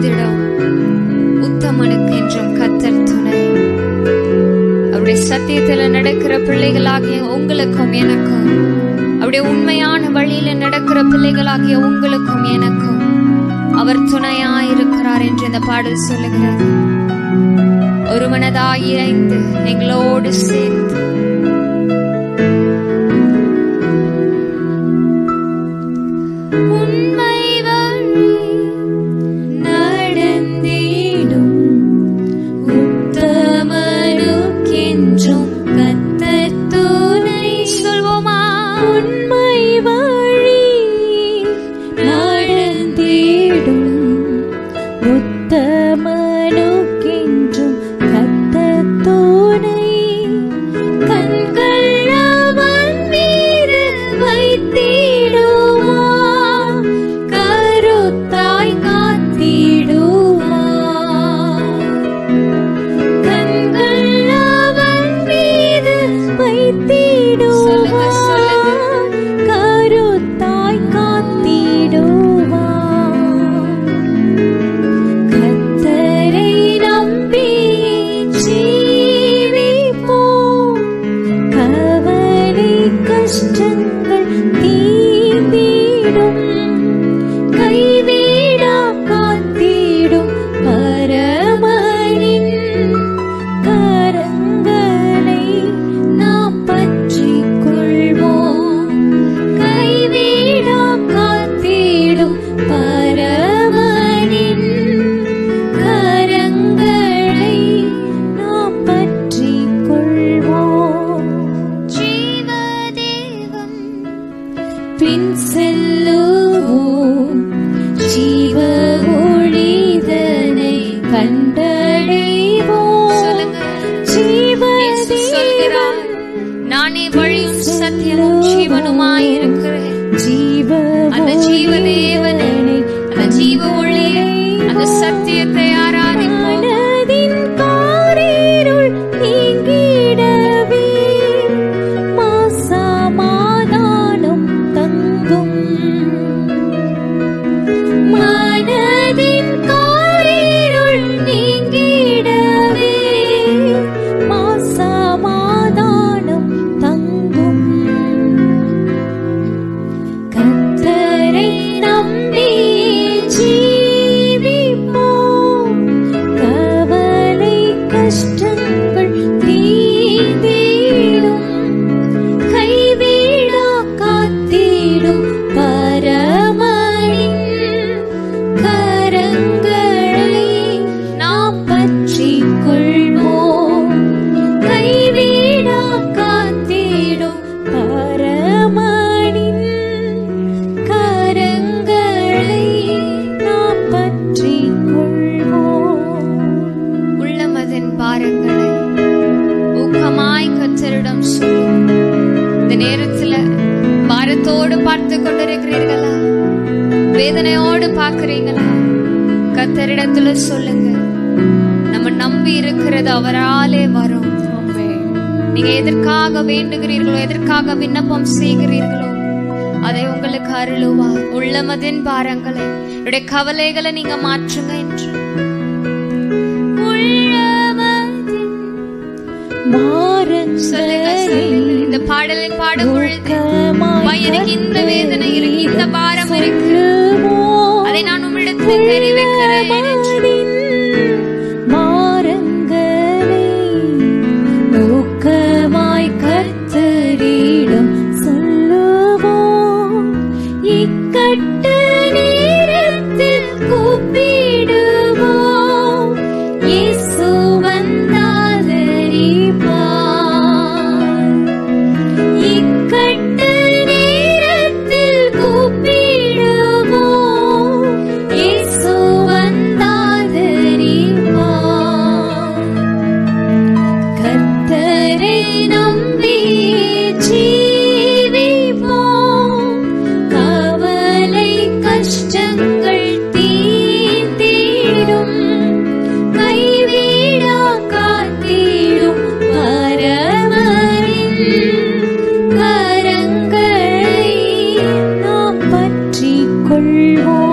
தீர்ந்திடும். உத்தமனுக்கு என்றும் கர்த்தர் துணை. அவருடைய சத்தியத்துல நடக்கிற பிள்ளைகளாகிய உங்களுக்கும் எனக்கும், அவருடைய உண்மையான வழியில நடக்கிற பிள்ளைகளாகிய உங்களுக்கும் எனக்கும் அவர் துணையாயிருக்கிறார் என்று இந்த பாடல் சொல்லுகிறது. ஒரு மனதாய் இணைந்து எங்களோடு சேர்ந்து நானே வழியும் சத்தியமும் ஜீவனுமாயிருக்கிறேன். அந்த ஜீவ தேவனை, அந்த ஜீவ ஒளியை, அந்த சத்தியத்தை ஆராதிப்போம். பார்த்து கொண்டிருக்கிறீர்களா? வேதனையோடு பார்க்கிறீங்களா? கர்த்தரிடத்துல சொல்லுங்க. நம்ம நம்பி இருக்கிறது அவராலே வரும். நீங்க எதற்காக வேண்டுகிறீர்களோ, எதற்காக விண்ணப்பம் செய்கிறீர்களோ அதை உங்களுக்கு அருளுவார். உள்ளமதின் பாரங்களை, என்னுடைய கவலைகளை நீங்க மாற்றுங்க என்று. இந்த பாடலின் பாடும் பொழுது எனக்கு இந்த வேதனை இருக்கு, இந்த பாரம் இருக்கு, அதை நான் உம்மிடத்தில் தெரிவிக்கிறேன். மாறங்களை ஊக்கமாய் கர்த்தரிடம் சொல்லுவோம். இக்கட்ட நேரத்தில் கூப்பிடுவோம். இயேசு வந்தாதரிப்பார். இக்கட்ட நேரத்தில் கூப்பிடுவோம். இயேசு வந்தாதரிப்பார். கர்த்தரை நம்பி ஜீவிப்போம். கவலை கஷ்டங்கள் தீர்ந்திடும். கைவிடா காத்திடும் பரமரின் கரங்களை நாம் பற்றிக் கொள்வோம்.